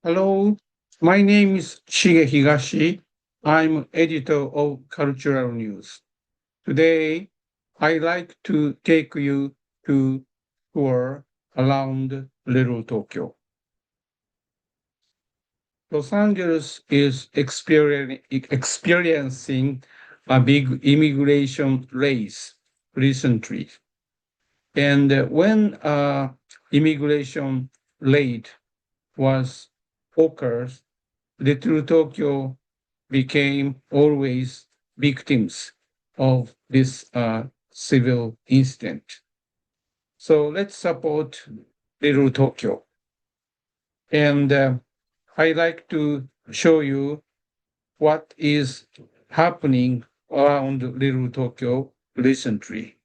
Hello, my name is Shige Higashi. I'm editor of Cultural News. Today, I like to take you to tour around Little Tokyo. Los Angeles is experiencing a big immigration race recently. And when immigration rate was occurs, Little Tokyo became always victims of this civil incident. So let's support Little Tokyo. And I like to show you what is happening around Little Tokyo recently.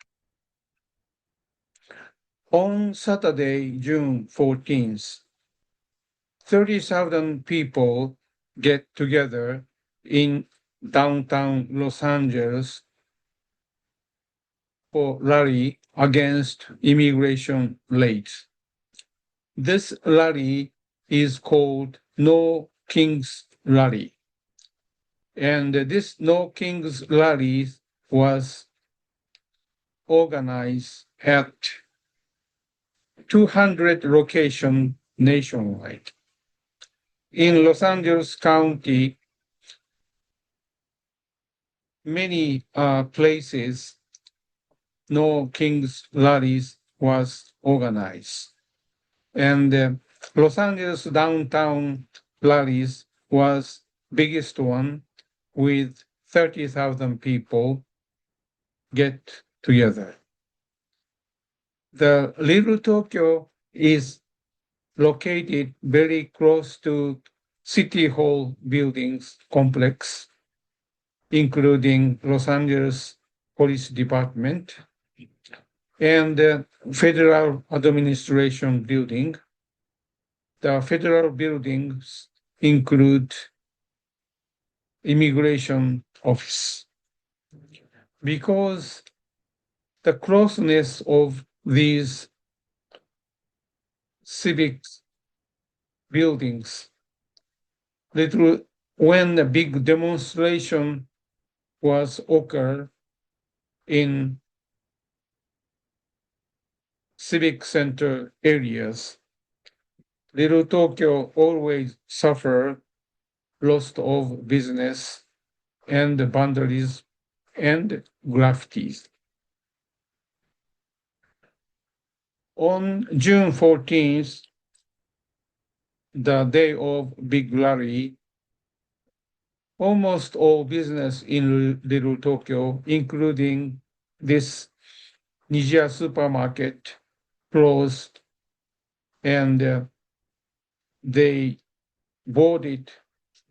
On Saturday, June 14th, 30,000 people get together in downtown Los Angeles for rally against immigration rates. This rally is called No Kings Rally. And this No Kings Rally was organized at 200 locations nationwide. In Los Angeles County, many places No Kings Rallies was organized. And Los Angeles downtown rallies was biggest one with 30,000 people get together. The Little Tokyo is located very close to City Hall buildings complex, including Los Angeles Police Department and the Federal Administration Building. The federal buildings include Immigration Office. Because the closeness of these civic buildings, little, when a big demonstration was occurred in civic center areas, Little Tokyo always suffered loss of business and vandalism and graffitis. On June 14th, the day of Big Rally, almost all business in Little Tokyo, including this Nijiya supermarket, closed and they boarded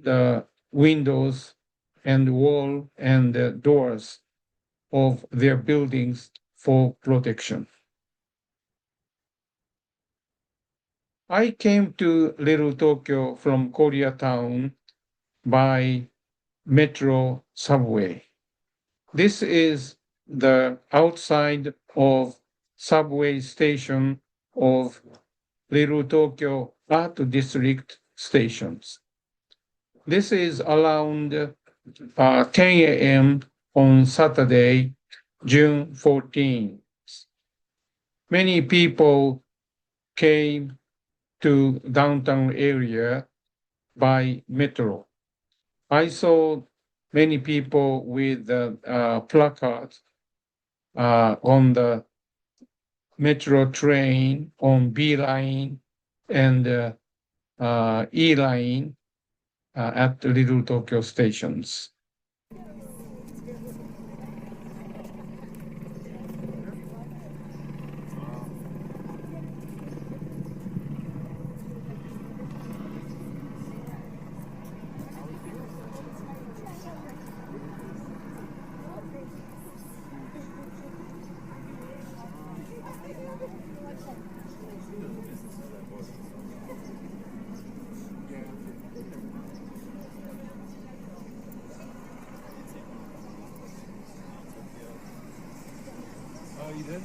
the windows and wall and the doors of their buildings for protection. I came to Little Tokyo from Koreatown by metro subway. This is the outside of subway station of Little Tokyo Art District stations. This is around 10 a.m. on Saturday, June 14th. Many people came to downtown area by metro. I saw many people with placards on the metro train, on B line and E line at the Little Tokyo stations. Oh, you did?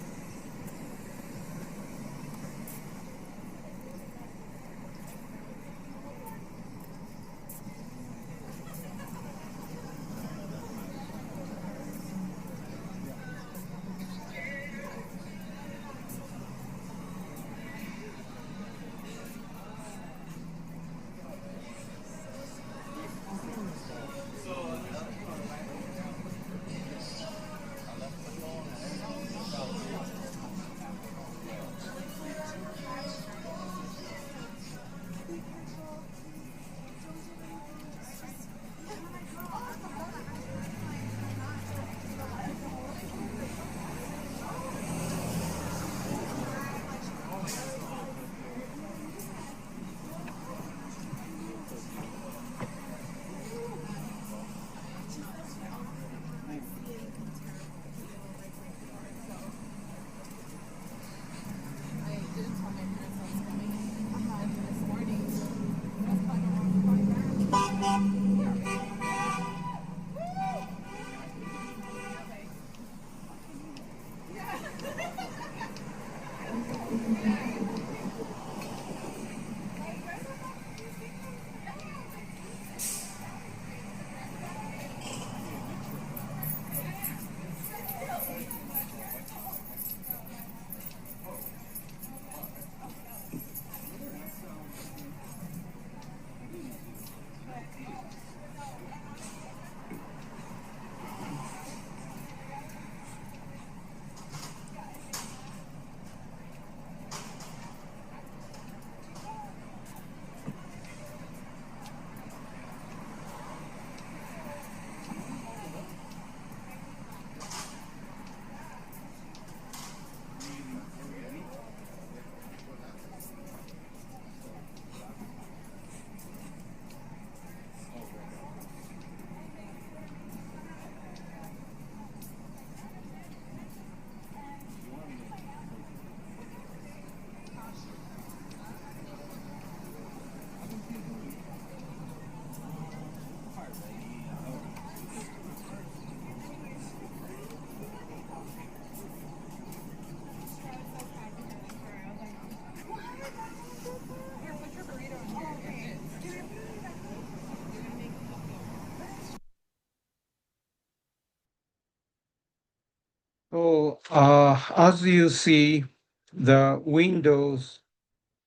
as you see, the windows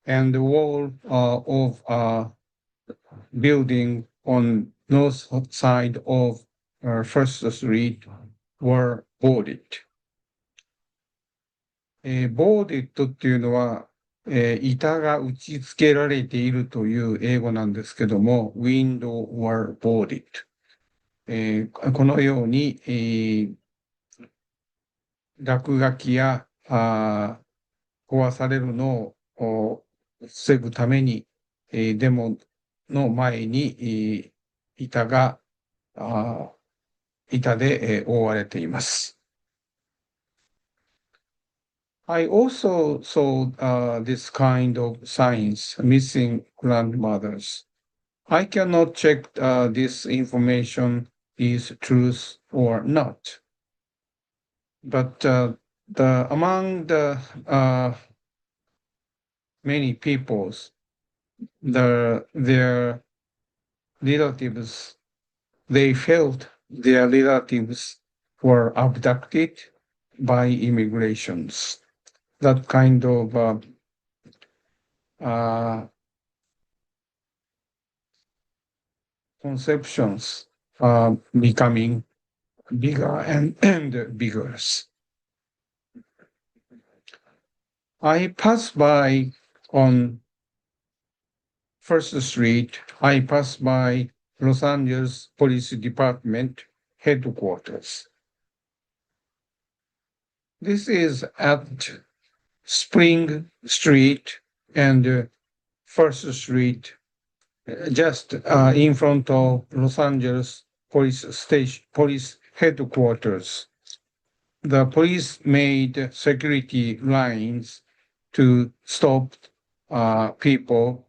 and the wall of building on north side of First Street were boarded. ボーディットっていうのは、板が打ち付けられているという英語なんですけども、window were boarded。このように、落書きや壊されるのを防ぐために、デモの前に、板が板で、覆われています。I also saw this kind of signs, missing grandmothers. I cannot check this information is truth or not. But among the many peoples, their relatives, they felt their relatives were abducted by immigrations. That kind of conceptions are becoming bigger and bigger. I passed by on First Street, I passed by Los Angeles Police Department headquarters. This is at Spring Street and First Street, just in front of Los Angeles police headquarters. The police made security lines to stop people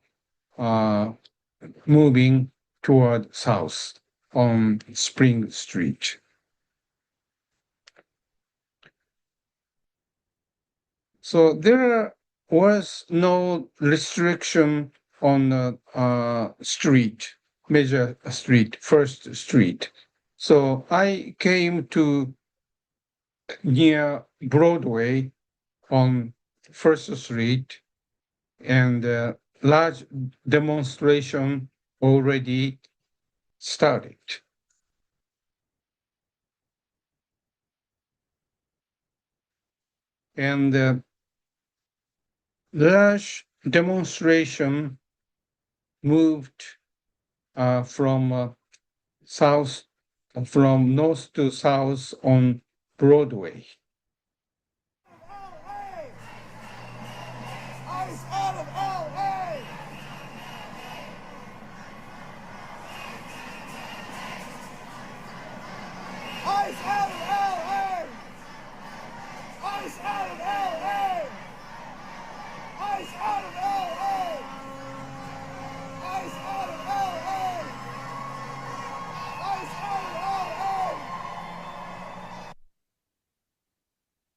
moving toward south on Spring Street. So there was no restriction on the street, major street, First Street. So I came to near Broadway on First Street, and a large demonstration already started. And large demonstration moved from north to south on Broadway.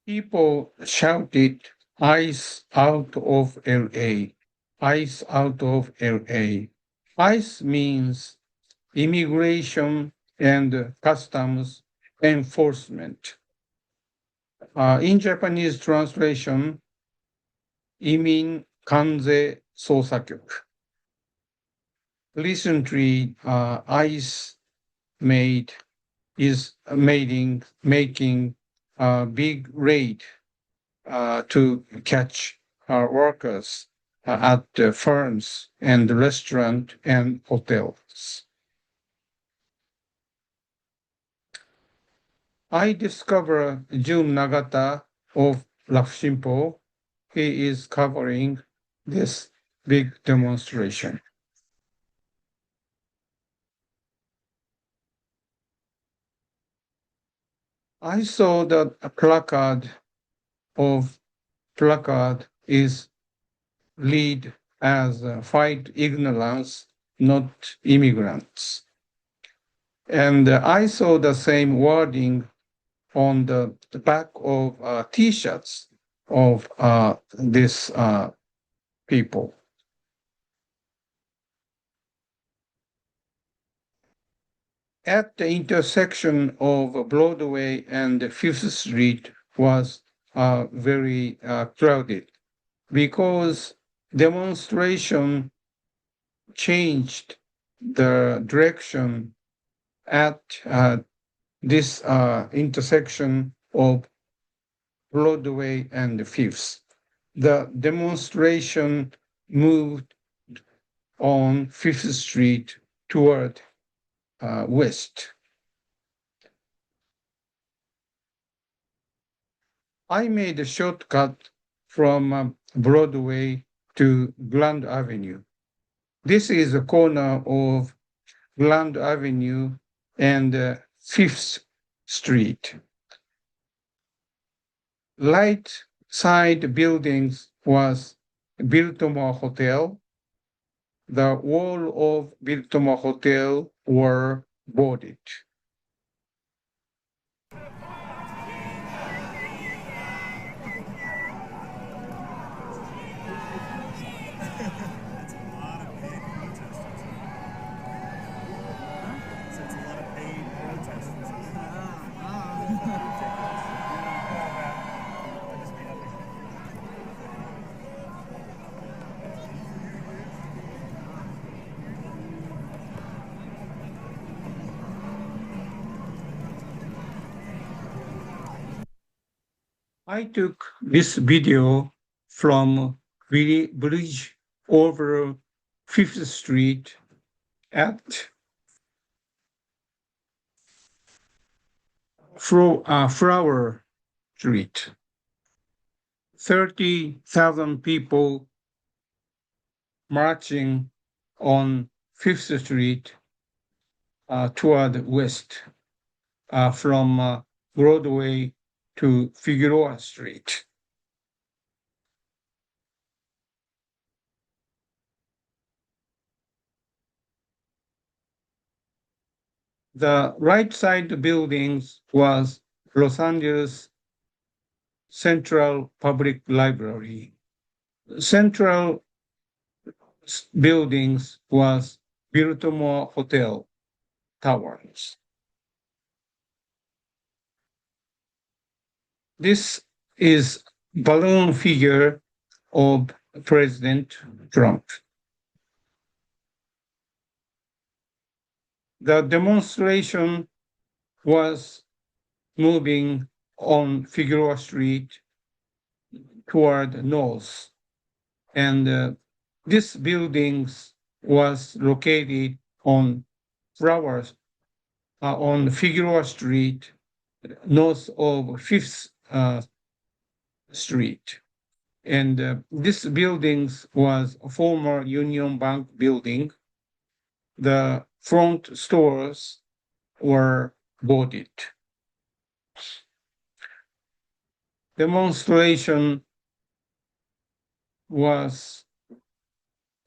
People shouted, "ICE out of LA, ICE out of LA." ICE means Immigration and Customs Enforcement. In Japanese translation, 移民関税捜査局. Recently, ICE is making a big raid to catch workers at the firms and restaurants and hotels. I discovered Jun Nagata of Lafshimpo. He is covering this big demonstration. I saw that a placard is read as fight ignorance, not immigrants. And I saw the same wording on the back of T-shirts of these people. At the intersection of Broadway and Fifth Street was very crowded because demonstration changed the direction at this intersection of Broadway and Fifth. The demonstration moved on Fifth Street toward west. I made a shortcut from Broadway to Grand Avenue. This is a corner of Grand Avenue and Fifth Street. Light side buildings was Biltmore Hotel. The wall of Biltmore Hotel were boarded. I took this video from the bridge over Fifth Street at Flower Street. 30,000 people marching on Fifth Street toward west from Broadway to Figueroa Street. The right side buildings was Los Angeles Central Public Library. Central buildings was Biltmore Hotel Towers. This is balloon figure of President Trump. The demonstration was moving on Figueroa Street toward north, and this building was located on Flowers on Figueroa Street, north of Fifth Street. And this building was a former Union Bank building. The front stores were boarded. Demonstration was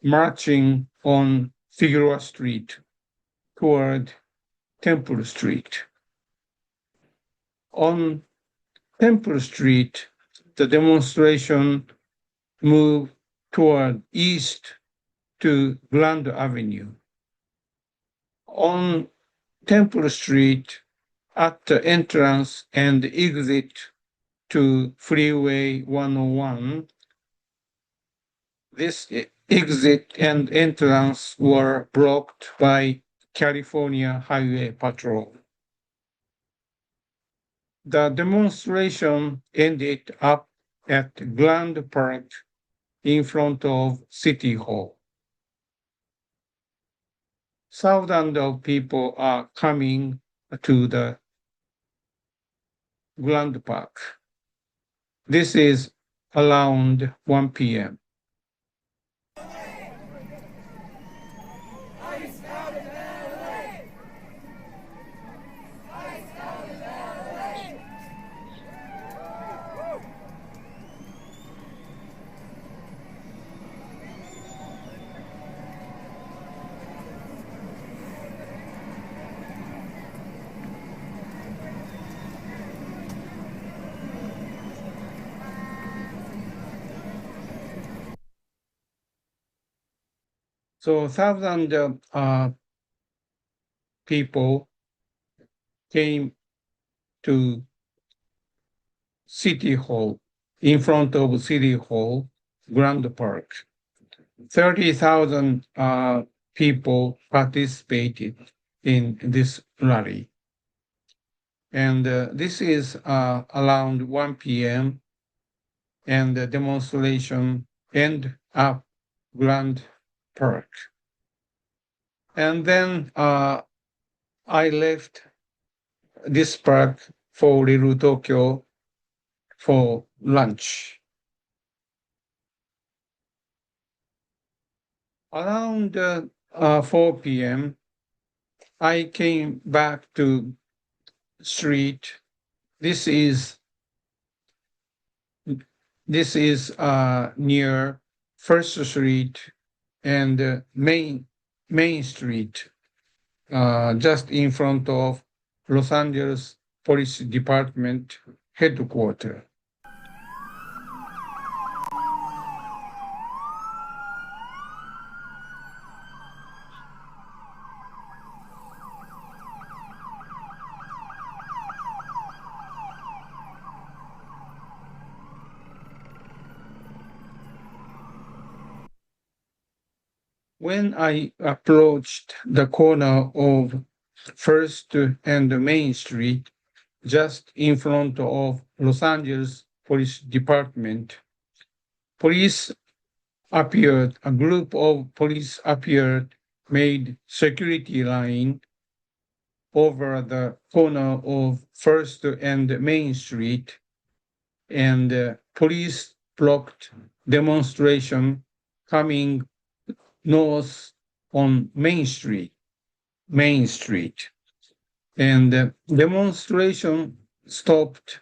marching on Figueroa Street toward Temple Street. On Temple Street, the demonstration moved toward east to Grand Avenue. On Temple Street, at the entrance and exit to Freeway 101, this exit and entrance were blocked by California Highway Patrol. The demonstration ended up at Grand Park in front of City Hall. Thousands of people are coming to the Grand Park. This is around 1 p.m. So thousands of people came to City Hall. in front of City Hall, Grand Park. 30,000 people participated in this rally. And this is around 1 p.m. and the demonstration end up Grand Park. And then I left this park for Little Tokyo for lunch. Around 4 p.m., I came back to street. This is near First Street and Main Street, just in front of Los Angeles Police Department headquarters. When I approached the corner of First and Main Street, just in front of Los Angeles Police Department, a group of police appeared, made security line over the corner of First and Main Street, and police blocked demonstration coming north on Main Street. And demonstration stopped,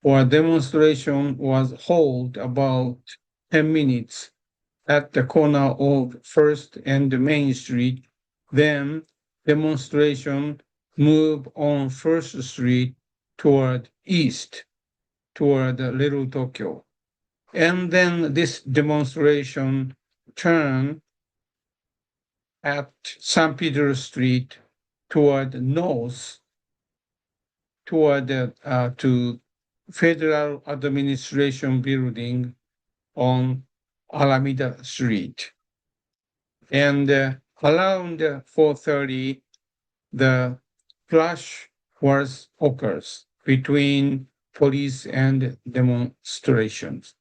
or demonstration was held about 10 minutes at the corner of First and Main Street. Then demonstration moved on First Street toward east, toward Little Tokyo. And then this demonstration turned at St. Peter Street toward north, toward to Federal Administration Building on Alameda Street. And around 4:30, the clash occurs between police and demonstrations.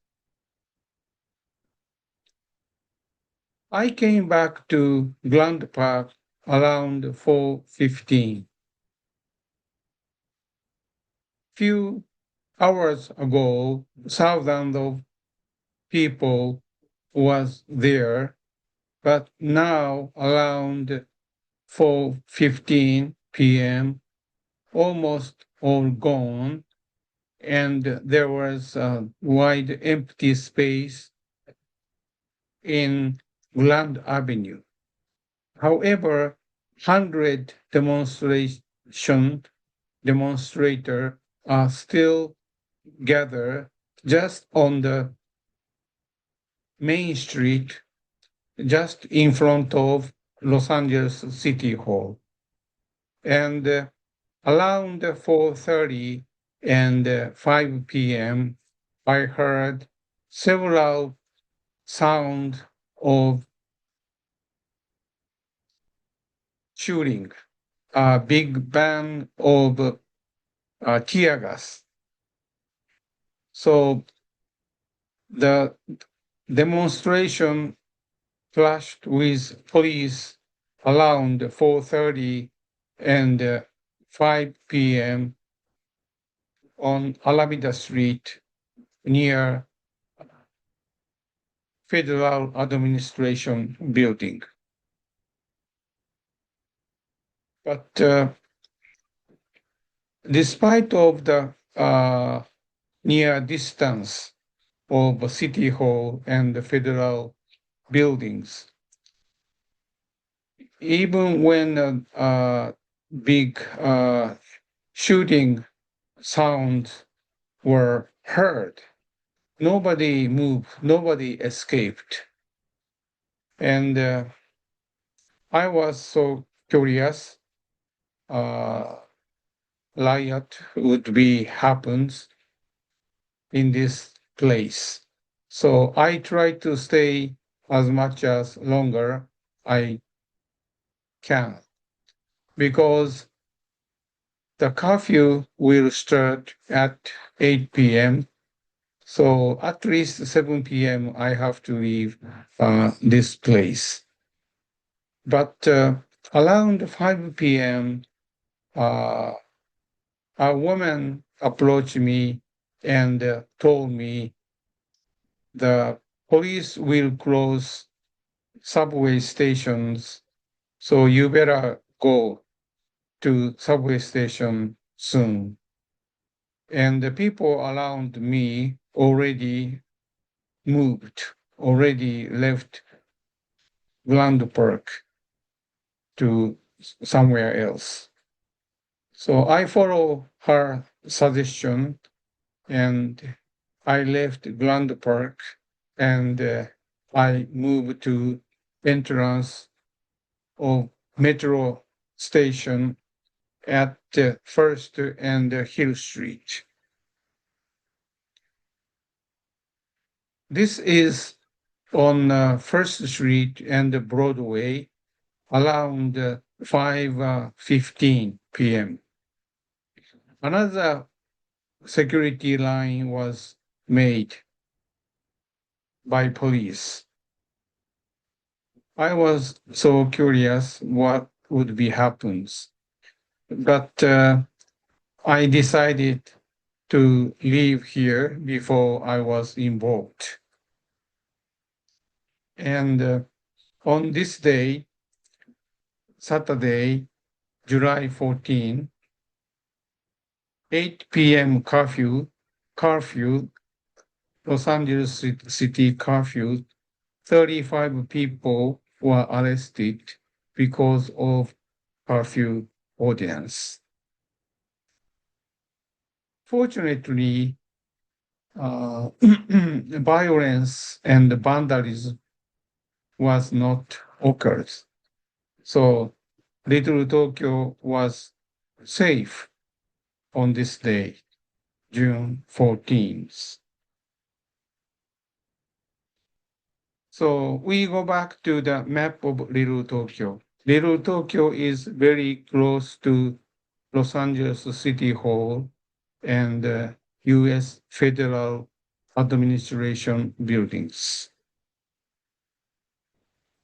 I came back to Grand Park around 4:15. Few hours ago, thousands of people was there, but now around 4:15 p.m., almost all gone, and there was a wide empty space in Grand Avenue. However, 100 demonstrators are still gathered just on the Main Street, just in front of Los Angeles City Hall. And around 4:30 and 5 p.m., I heard several sounds of shooting, a big bang of tear gas. So the demonstration clashed with police around 4:30 and 5 p.m. on Alameda Street near Federal Administration Building. But despite of the near distance of City Hall and the federal buildings, even when big shooting sounds were heard, nobody moved, nobody escaped. And I was so curious, riot would be happens in this place. So I try to stay as much as longer I can because the curfew will start at 8 p.m. So at least 7 p.m. I have to leave this place. But around 5 p.m., uh, a woman approached me and told me the police will close subway stations, so you better go to subway station soon. And the people around me already left Grand Park to somewhere else. So I follow her suggestion and I left Grand Park and I moved to entrance of metro station at First and Hill Street. This is on First Street and Broadway around 5:15 p.m. Another security line was made by police. I was so curious what would be happens, but I decided to leave here before I was involved. And on this day, Saturday, July 14, 8 p.m. curfew, Los Angeles City curfew, 35 people were arrested because of curfew ordinance. Fortunately, violence and vandalism was not occurred. So Little Tokyo was safe on this day, June 14th. So we go back to the map of Little Tokyo. Little Tokyo is very close to Los Angeles City Hall and US Federal Administration buildings.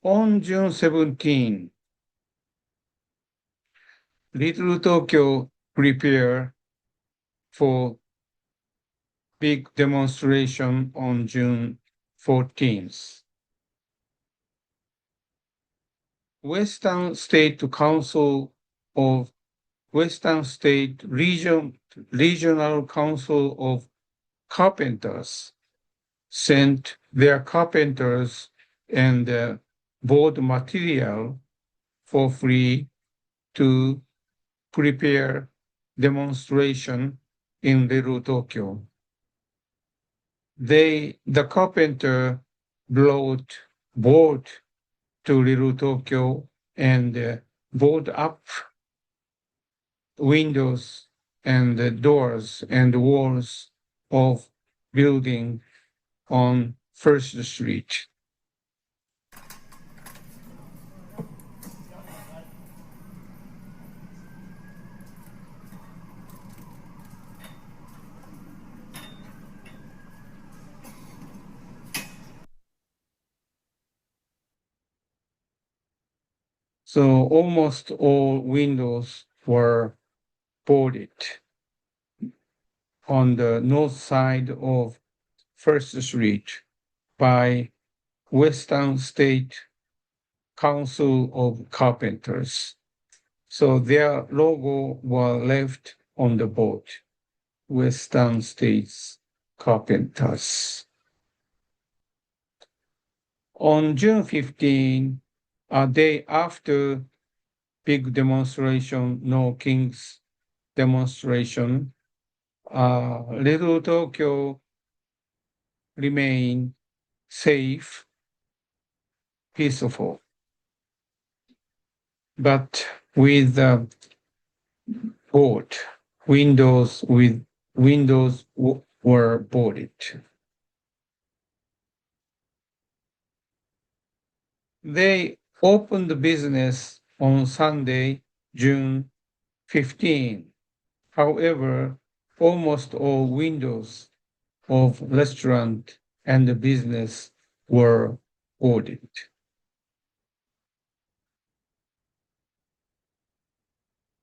On June 17, Little Tokyo prepared for big demonstration on June 14th. Western State Council of Western State Regional Council of Carpenters sent their carpenters and board material for free to prepare demonstration in Little Tokyo. The carpenter brought board to Little Tokyo and board up windows and doors and walls of building on First Street. So almost all windows were boarded on the north side of First Street by Western State Council of Carpenters. So their logo was left on the board, Western States Carpenters. On June 15, a day after big demonstration, No Kings demonstration, Little Tokyo remained safe, peaceful, but with board windows were boarded. They opened the business on Sunday, June 15. However, almost all windows of restaurant and the business were boarded.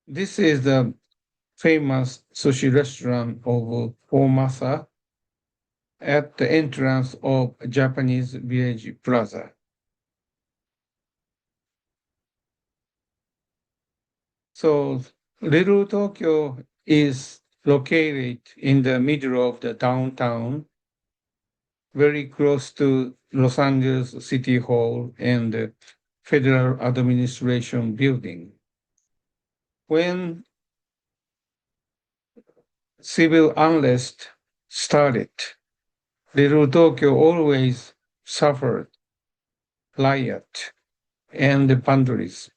This is the famous sushi restaurant of Omasa at the entrance of Japanese Village Plaza. So Little Tokyo is located in the middle of the downtown, very close to Los Angeles City Hall and the Federal Administration Building. When civil unrest started, Little Tokyo always suffered riot and vandalism.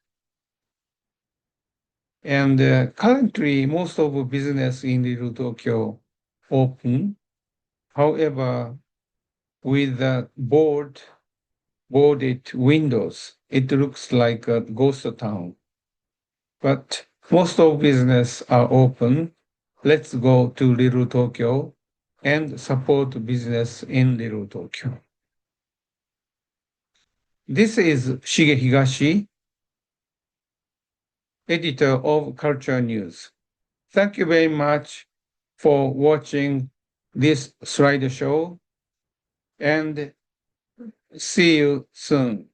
And currently, most of the business in Little Tokyo open. However, with the boarded windows, it looks like a ghost town. But most of business are open. Let's go to Little Tokyo and support business in Little Tokyo. This is Shige Higashi, editor of Culture News. Thank you very much for watching this slideshow and see you soon.